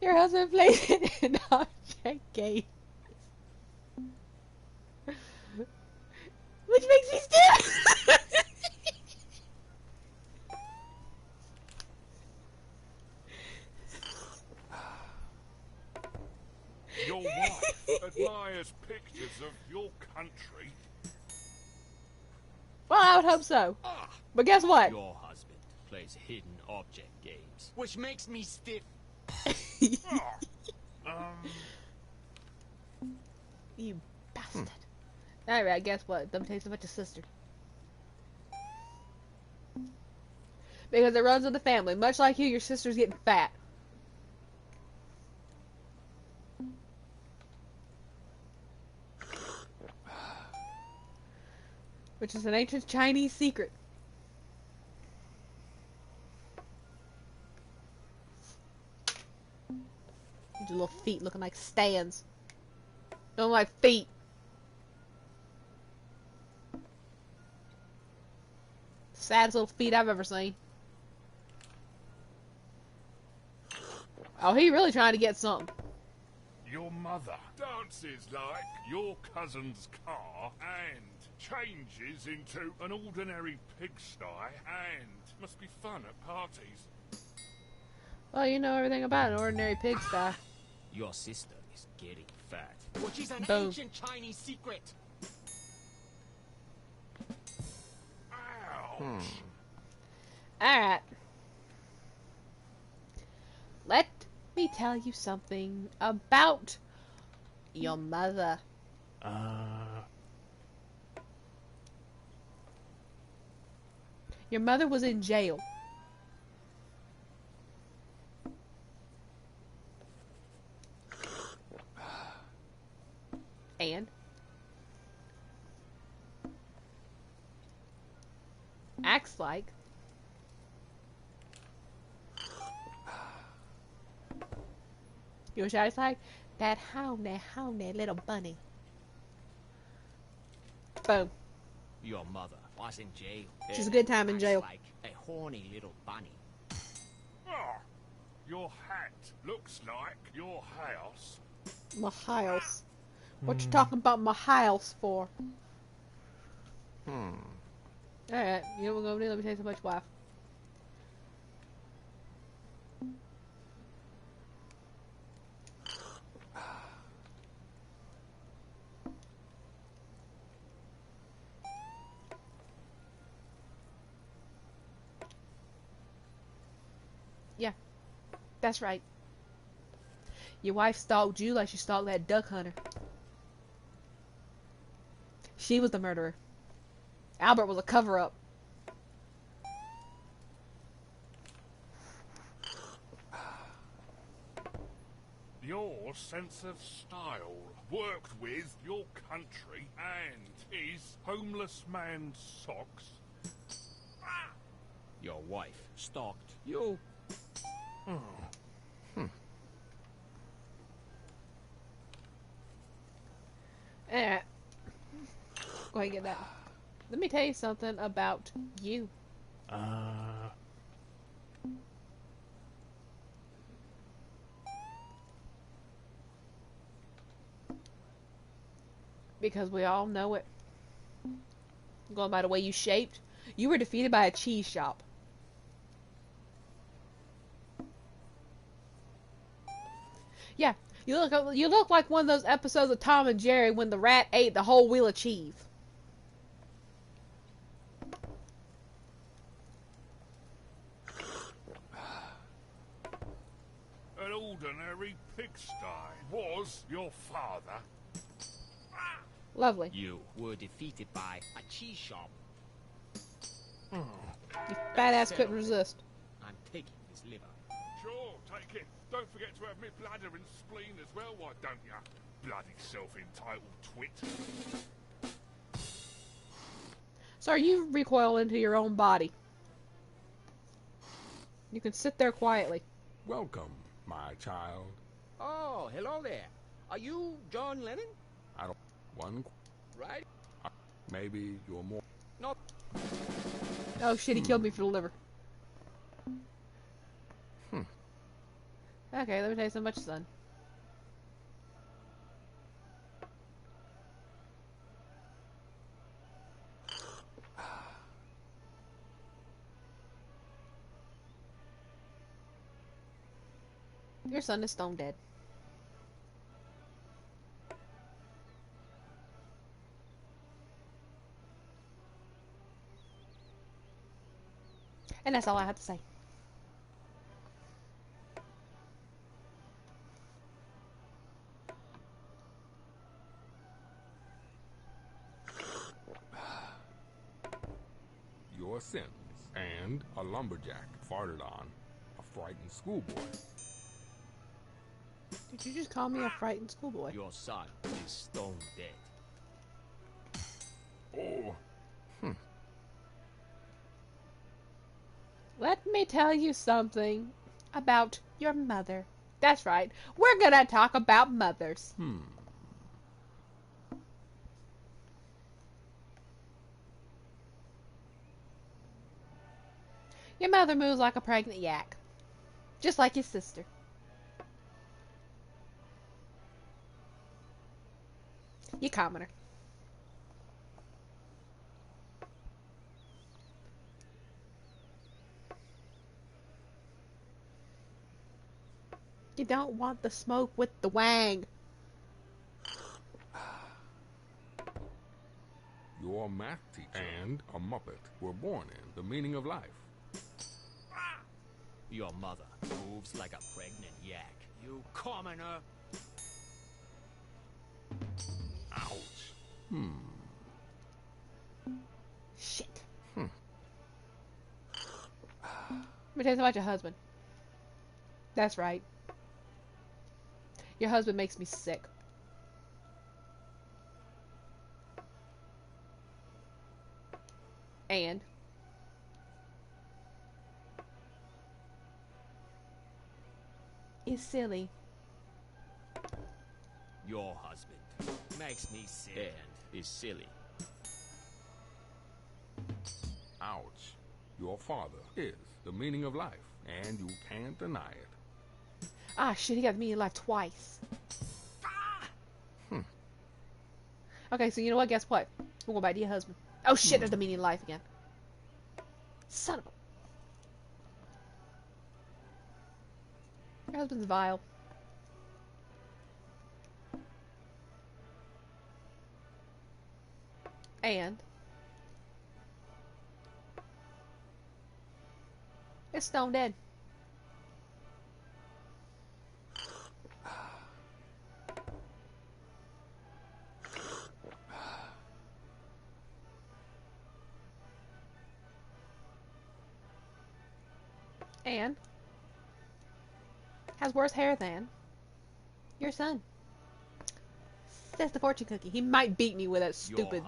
Speaker 1: Your husband plays an object game. Which makes me stupid.
Speaker 4: Your wife admires pictures of your country.
Speaker 1: Well, I would hope so. But guess what?
Speaker 6: Your husband plays hidden object games, which makes me stiff.
Speaker 1: You bastard. Alright, guess what? Let me tell you something about your sister. Because it runs in the family. Much like you, your sister's getting fat. Which is an ancient Chinese secret. Your little feet looking like stands. Looking like feet. Saddest little feet I've ever seen. Oh, he really trying to get something.
Speaker 4: Your mother dances like your cousin's car and changes into an ordinary pigsty and must be fun at parties.
Speaker 1: Well, you know everything about an ordinary pigsty.
Speaker 6: Your sister is getting fat. Which is an
Speaker 1: Boom.
Speaker 6: ancient Chinese secret.
Speaker 4: Ouch.
Speaker 1: Alright. Let me tell you something about your mother. Your mother was in jail. And acts like you wish I was like that houndy little bunny. Boom.
Speaker 6: Your mother was in jail.
Speaker 1: She's a good time in
Speaker 6: Acts
Speaker 1: jail.
Speaker 6: like a horny little bunny.
Speaker 4: Ah, your hat looks like your house.
Speaker 1: My house. What you talking about my house for? Alright, you know what we're gonna do? Let me tell you something about your wife. Yeah, that's right. Your wife stalked you like she stalked that duck hunter. She was the murderer. Albert was a cover-up.
Speaker 4: Your sense of style worked with your country and his homeless man's socks.
Speaker 6: Your wife stalked you.
Speaker 1: Alright. Go ahead and get that. Let me tell you something about you. Because we all know it. Going by the way you shaped, you were defeated by a cheese shop. Yeah, you look like one of those episodes of Tom and Jerry when the rat ate the whole wheel of cheese.
Speaker 4: An ordinary pigsty was your father.
Speaker 1: Lovely.
Speaker 6: You were defeated by a cheese shop.
Speaker 1: You fat ass couldn't resist.
Speaker 6: I'm taking his liver.
Speaker 4: Sure, take it. Don't forget to have me bladder and spleen as well, why don't ya? Bloody self-entitled twit.
Speaker 1: Sir, you recoil into your own body. You can sit there quietly.
Speaker 5: Welcome, my child.
Speaker 6: Oh, hello there. Are you John Lennon?
Speaker 5: I don't. One.
Speaker 6: Right?
Speaker 5: Maybe you're more.
Speaker 6: Not.
Speaker 1: Oh shit, he killed me for the liver. Okay, let me tell you so much, son. Your son is stone dead. And that's all I have to say.
Speaker 5: Your sins and a lumberjack farted on a frightened schoolboy.
Speaker 1: Did you just call me a frightened schoolboy?
Speaker 6: Your son is stone dead.
Speaker 5: Oh,
Speaker 1: Let me tell you something about your mother. That's right. We're gonna talk about mothers. Your mother moves like a pregnant yak. Just like your sister. You commoner. You don't want the smoke with the wang.
Speaker 5: Your math teacher and a Muppet were born in the meaning of life.
Speaker 6: Your mother moves like a pregnant yak. You commoner.
Speaker 5: Ouch.
Speaker 1: Shit. Let me tell you about your husband. That's right. Your husband makes me sick. And is silly.
Speaker 6: Your husband makes me sick and is silly.
Speaker 5: Ouch. Your father is the meaning of life, and you can't deny it.
Speaker 1: Ah, shit, he got me in life twice. Okay, so you know what? Guess what? We'll go back to your husband. Oh shit, there's the meaning of life again. Son of a... Your husband's vile. And it's stone dead. And has worse hair than your son. That's the fortune cookie. He might beat me with that stupid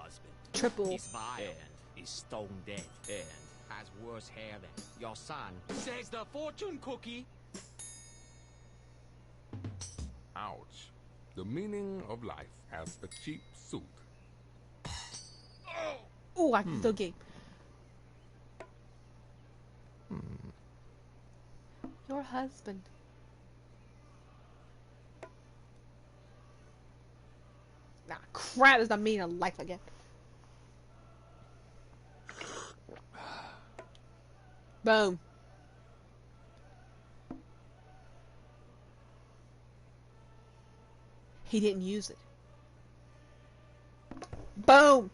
Speaker 1: triple.
Speaker 6: He's vile and is stone dead and has worse hair than your son. Says the fortune cookie.
Speaker 5: Ouch. The meaning of life has a cheap suit.
Speaker 1: Ooh, I can still game. Your husband. Nah, crap, that's the meaning of life again. Boom. He didn't use it. Boom.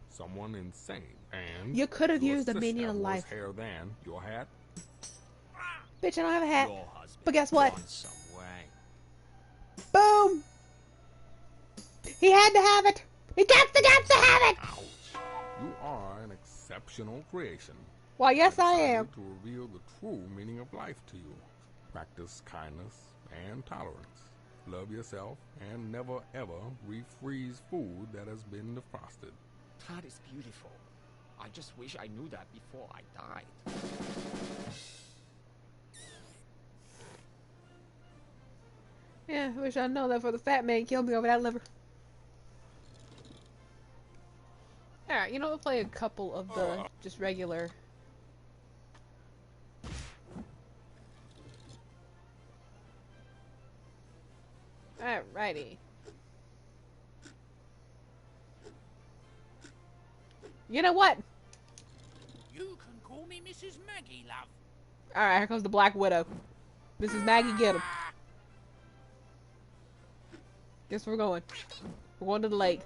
Speaker 5: Someone insane, and
Speaker 1: you could have
Speaker 5: your
Speaker 1: used the
Speaker 5: sister
Speaker 1: meaning of
Speaker 5: has
Speaker 1: life.
Speaker 5: worse hair than your hat.
Speaker 1: Bitch, I don't have a hat.
Speaker 6: Your husband
Speaker 1: But guess what?
Speaker 6: gone some way.
Speaker 1: Boom. He had to have it. He got to have it.
Speaker 5: Ouch. You are an exceptional creation.
Speaker 1: Why, yes, I
Speaker 5: Decided
Speaker 1: am.
Speaker 5: to reveal the true meaning of life to you. Practice kindness and tolerance. Love yourself and never ever refreeze food that has been defrosted.
Speaker 6: That is beautiful. I just wish I knew that before I died.
Speaker 1: Yeah, I wish I'd known that for the fat man killed me over that liver. Alright, you know, we'll play a couple of the just regular. Alrighty. You know what?
Speaker 3: You can call me Mrs. Maggie, love.
Speaker 1: Alright, here comes the Black Widow. Mrs. Maggie, get him. Guess where we're going. We're going to the lake.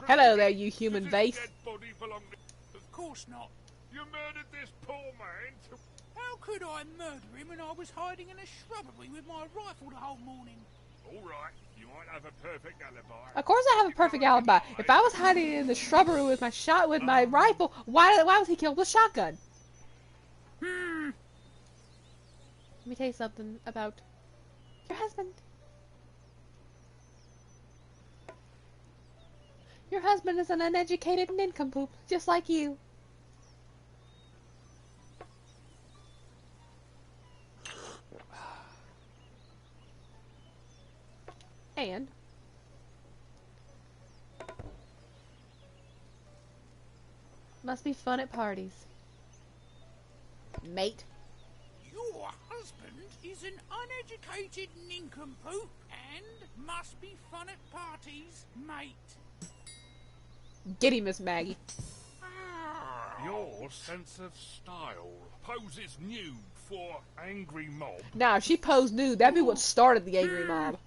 Speaker 1: Hello there, you human
Speaker 4: Does
Speaker 1: vase.
Speaker 4: this dead body belong to...
Speaker 3: Of course not.
Speaker 4: You murdered this poor man to...
Speaker 3: How could I murder him when I was hiding in a shrubbery with my rifle the whole morning?
Speaker 4: All right, you might have a perfect alibi.
Speaker 1: Of course I have a perfect alibi. If I was hiding in the shrubbery with my rifle, why was he killed with a shotgun? Let me tell you something about your husband. husband is an uneducated nincompoop, just like you. And must be fun at parties. Mate.
Speaker 3: Your husband is an uneducated nincompoop and must be fun at parties, mate.
Speaker 1: Get him, Miss Maggie.
Speaker 4: Your sense of style poses nude for angry mob.
Speaker 1: Now, if she posed nude, that'd be what started the angry mob.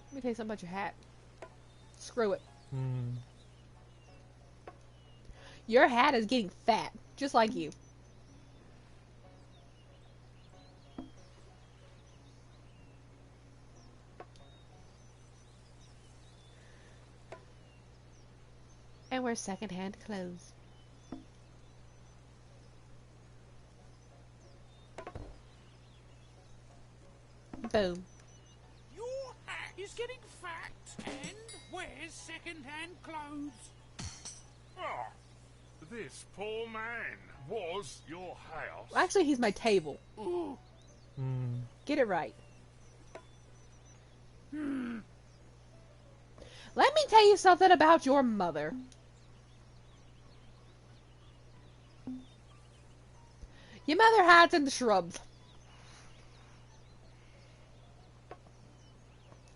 Speaker 1: Let me tell you something about your hat. Screw it. Your hat is getting fat, just like you. And wear second-hand clothes. Boom.
Speaker 3: Your hat is getting fat and wears second-hand clothes.
Speaker 4: Ah, this poor man was your house.
Speaker 1: Well, actually, he's my table.
Speaker 3: Ooh.
Speaker 1: Get it right. Let me tell you something about your mother. Your mother hides in the shrubs.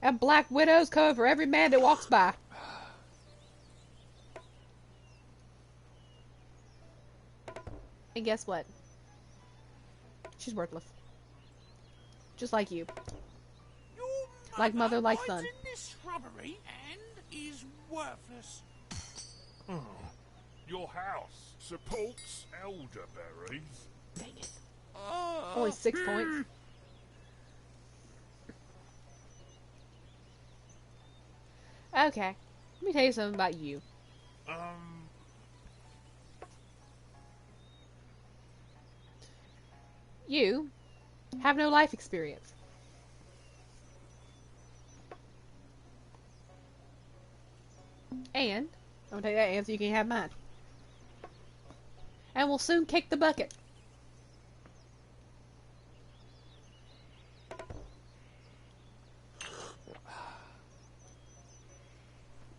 Speaker 1: And black widows cover for every man that walks by. And guess what? She's worthless. Just like you.
Speaker 3: Your
Speaker 1: Like mother, like
Speaker 3: hides
Speaker 1: son.
Speaker 3: in this shrubbery and is worthless.
Speaker 4: Your house supports elderberries.
Speaker 1: Dang it. Only 6 points. Okay. Let me tell you something about you. You have no life experience. And I'm gonna take that answer, you can have mine. And we'll soon kick the bucket.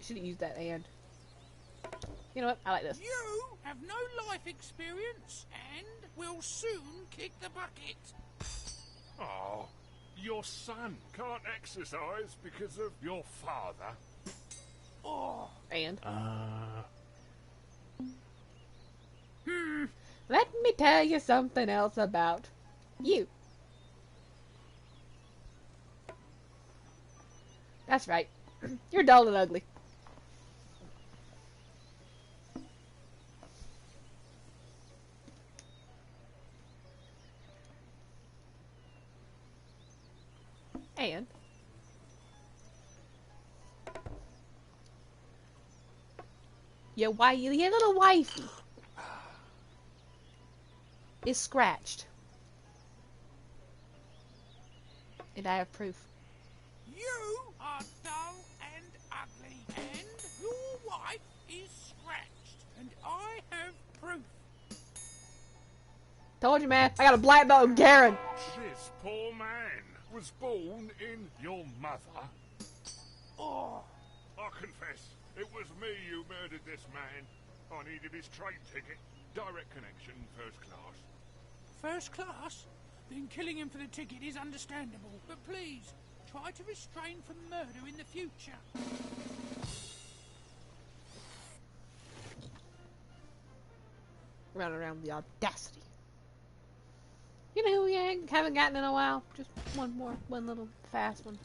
Speaker 1: Should have used that and. You know what? I like this.
Speaker 3: You have no life experience and will soon kick the bucket.
Speaker 4: Oh, your son can't exercise because of your father.
Speaker 3: Oh.
Speaker 1: And. Let me tell you something else about you. That's right. You're dull and ugly. And your little wifey is scratched. And I have proof.
Speaker 3: You are dull and ugly, and your wife is scratched, and I have proof.
Speaker 1: Told you, man. I got a black belt in Garen.
Speaker 4: This poor man was born in your mother.
Speaker 3: Oh.
Speaker 4: I confess, it was me who murdered this man. I needed his train ticket. Direct connection, first class.
Speaker 3: First class? Then killing him for the ticket is understandable, but please, try to restrain from murder in the future.
Speaker 1: Run around the audacity. You know who we haven't gotten in a while? Just one little fast one.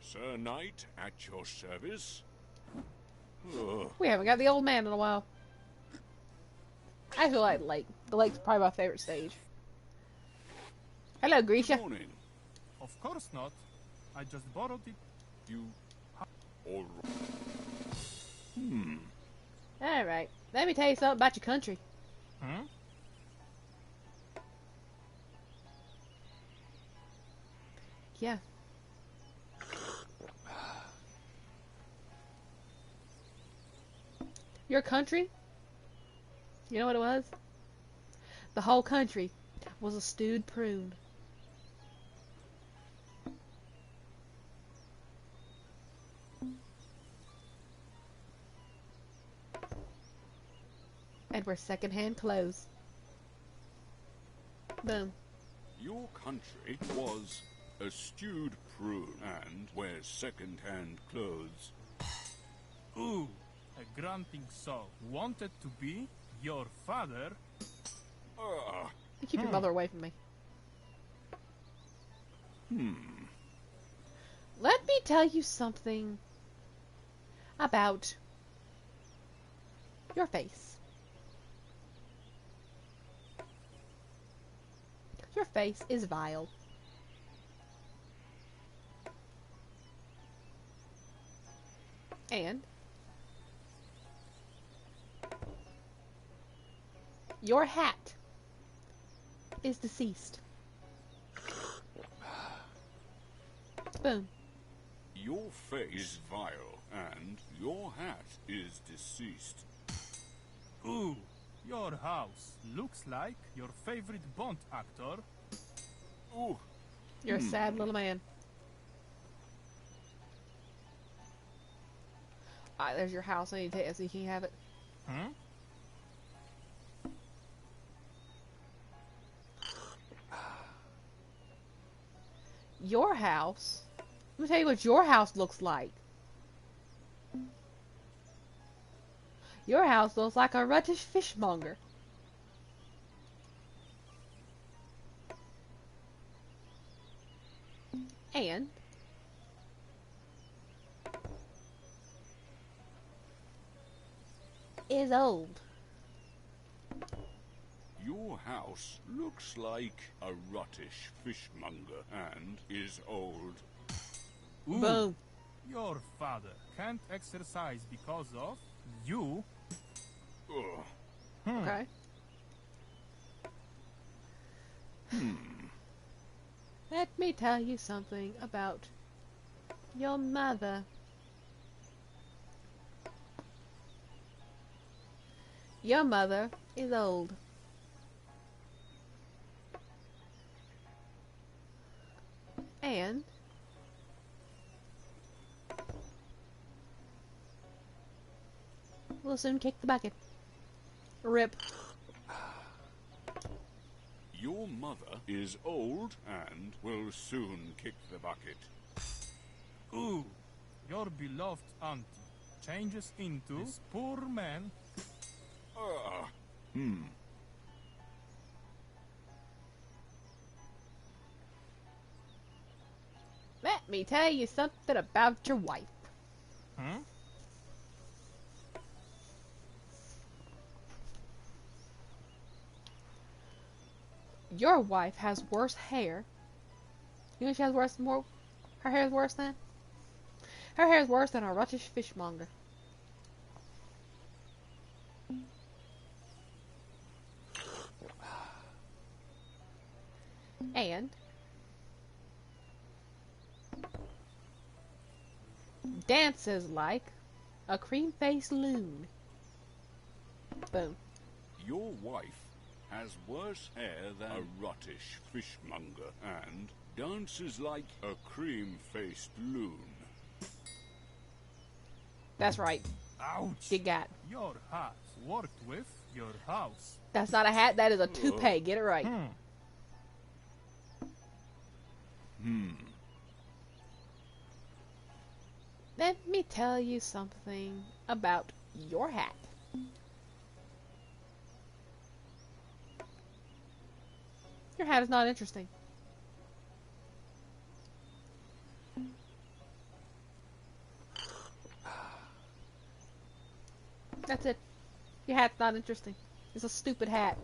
Speaker 4: Sir Knight, at your service.
Speaker 1: We haven't got the old man in a while. I feel like Lake. The Lake's probably my favorite stage. Hello, Grisha.
Speaker 8: Good morning. Of course not. I just borrowed it. You...
Speaker 4: All right.
Speaker 1: Alright. Let me tell you something about your country.
Speaker 8: Hmm?
Speaker 1: Yeah. Your country? You know what it was? The whole country was a stewed prune. And we're secondhand clothes. Boom.
Speaker 4: Your country was a stewed prune and wears second-hand clothes.
Speaker 8: Ooh, a grunting soul wanted to be your father.
Speaker 1: You keep your mother away from me. Let me tell you something about your face. Your face is vile. And your hat is deceased. Boom.
Speaker 4: Your face is vile and your hat is deceased.
Speaker 8: Ooh, your house looks like your favorite Bond actor.
Speaker 4: Ooh,
Speaker 1: You're a sad little man. Alright, there's your house. I need to take it so you can have it.
Speaker 8: Hmm?
Speaker 1: Your house? Let me tell you what your house looks like. Your house looks like a ruttish fishmonger. And is old.
Speaker 4: your house looks like a rottish fishmonger and is old.
Speaker 8: Ooh,
Speaker 1: Boom.
Speaker 8: your father can't exercise because of you.
Speaker 4: Ugh.
Speaker 1: Okay. Let me tell you something about your mother. Your mother is old. And will soon kick the bucket. Rip.
Speaker 4: Your mother is old and will soon kick the bucket.
Speaker 8: Ooh, your beloved auntie changes into this poor man.
Speaker 1: Let me tell you something about your wife.
Speaker 8: Hmm?
Speaker 1: Your wife has worse hair. You know she has worse more. Her hair is worse than. Her hair is worse than a ruttish fishmonger. And dances like a cream-faced loon. Boom.
Speaker 4: Your wife has worse hair than a rottish fishmonger and dances like a cream-faced loon.
Speaker 1: That's right.
Speaker 8: Ouch!
Speaker 1: You got.
Speaker 8: Your hat worked with your house.
Speaker 1: That's not a hat. That is a toupee. Get it right. Let me tell you something about your hat. Your hat is not interesting. That's it. Your hat's not interesting. It's a stupid hat.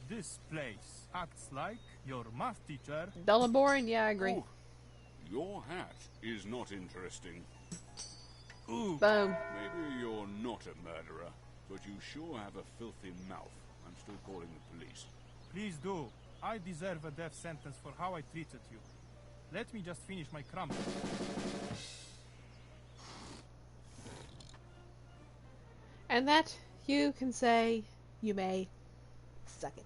Speaker 8: This place acts like your math teacher.
Speaker 1: Dull and boring? Yeah, I agree.
Speaker 4: Oh, your hat is not interesting.
Speaker 8: Ooh,
Speaker 1: Boom.
Speaker 4: Maybe you're not a murderer, but you sure have a filthy mouth. I'm still calling the police.
Speaker 8: please do. I deserve a death sentence for how I treated you. Let me just finish my crumble.
Speaker 1: And that you can say you may suck it.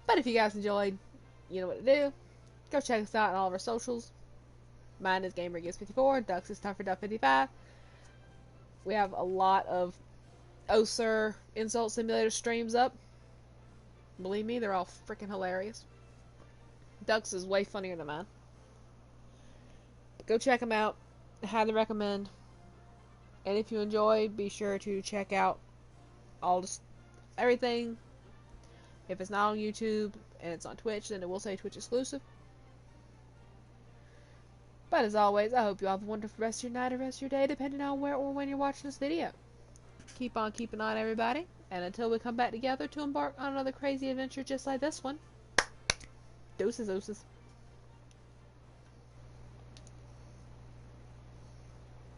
Speaker 1: But if you guys enjoyed, you know what to do. Go check us out on all of our socials. Mine is GamerGives54. Ducks is Time for Duck 55. We have a lot of Oser Insult Simulator streams up. Believe me, they're all freaking hilarious. Ducks is way funnier than mine. Go check them out. I highly recommend. And if you enjoy, be sure to check out everything. If it's not on YouTube and it's on Twitch, then it will say Twitch exclusive. But as always, I hope you all have a wonderful rest of your night or rest of your day, depending on where or when you're watching this video. Keep on keeping on, everybody. And until we come back together to embark on another crazy adventure just like this one, deuces, deuces.